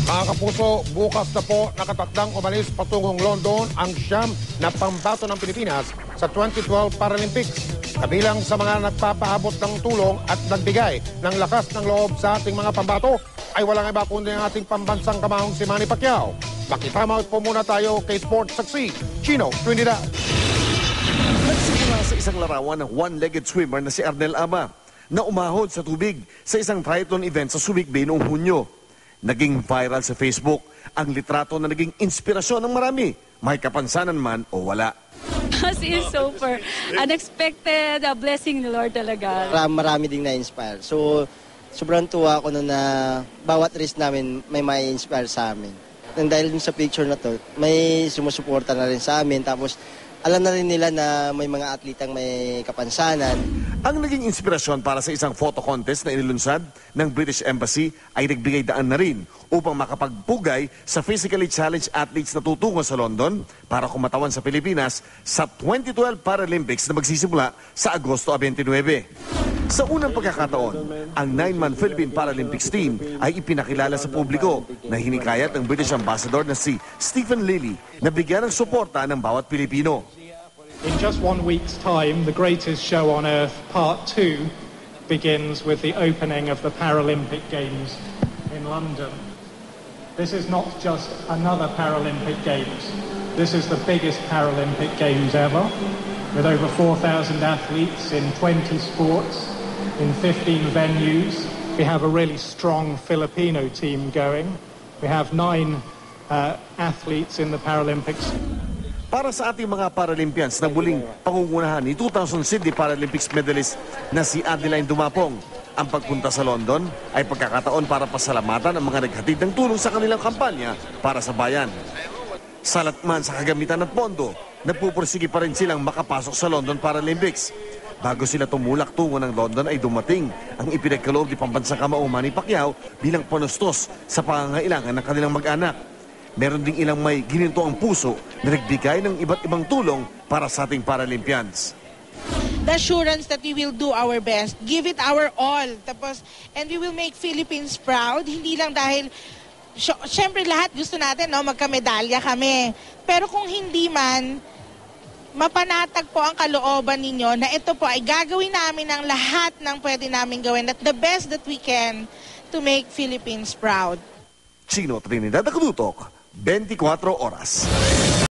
Mga kapuso, bukas na po nakatakdang umalis patungong London ang siyam na pambato ng Pilipinas sa 2012 Paralympics. Kabilang sa mga nagpapaabot ng tulong at nagbigay ng lakas ng loob sa ating mga pambato ay walang iba kundi ang ating pambansang kamahong si Manny Pacquiao. Makitama po muna tayo kay Sports Saksi, Chino Trinidad. Nagsimula sa isang larawan ng one-legged swimmer na si Arnel Ama na umahod sa tubig sa isang triathlon event sa Subic Bay noong Hunyo. Naging viral sa Facebook ang litrato na naging inspirasyon ng marami, may kapansanan man o wala. Kasi is super unexpected, a blessing ni Lord talaga. Marami ding na-inspire. So, sobrang tuwa ako na bawat race namin may ma-inspire sa amin. And dahil sa picture na to, may sumusuporta na rin sa amin. Tapos, alam na rin nila na may mga atletang may kapansanan. Ang naging inspirasyon para sa isang photo contest na inilunsad ng British Embassy ay nagbigay daan na rin upang makapagpugay sa physically challenged athletes na tutungo sa London para kumatawan sa Pilipinas sa 2012 Paralympics na magsisimula sa Agosto 29. Sa unang pagkakataon, ang 9-man Philippine Paralympics team ay ipinakilala sa publiko na hinikayat ng British Ambassador na si Stephen Lilly na bigyan ng suporta ng bawat Pilipino. In just 1 week's time, the greatest show on earth, part 2, begins with the opening of the Paralympic Games in London. This is not just another Paralympic Games. This is the biggest Paralympic Games ever, with over 4,000 athletes in 20 sports, in 15 venues. We have a really strong Filipino team going. We have 9 athletes in the Paralympics. Para sa ating mga Paralympians na muling pangungunahan ni 2000 Sydney Paralympics medalist na si Adeline Dumapong, ang pagpunta sa London ay pagkakataon para pasalamatan ang mga naghatid ng tulong sa kanilang kampanya para sa bayan. Salat man sa kagamitan at pondo, nagpupursige pa rin silang makapasok sa London Paralympics. Bago sila tumulak tungo ng London ay dumating ang ipinagkaloob ni pambansang kamaong Manny Pacquiao bilang panustos sa pangangailangan ng kanilang mag-anak. Meron ding ilang may gininto ang puso na nagbigay ng iba't ibang tulong para sa ating Paralympians. The assurance that we will do our best, give it our all, and we will make Philippines proud, hindi lang dahil, syempre lahat gusto natin, no, magkamedalya kami. Pero kung hindi man, mapanatag po ang kalooban ninyo na ito po ay gagawin namin ang lahat ng pwede namin gawin, at the best that we can to make Philippines proud. Chino Trinidad, Nakatutok, 24 Oras.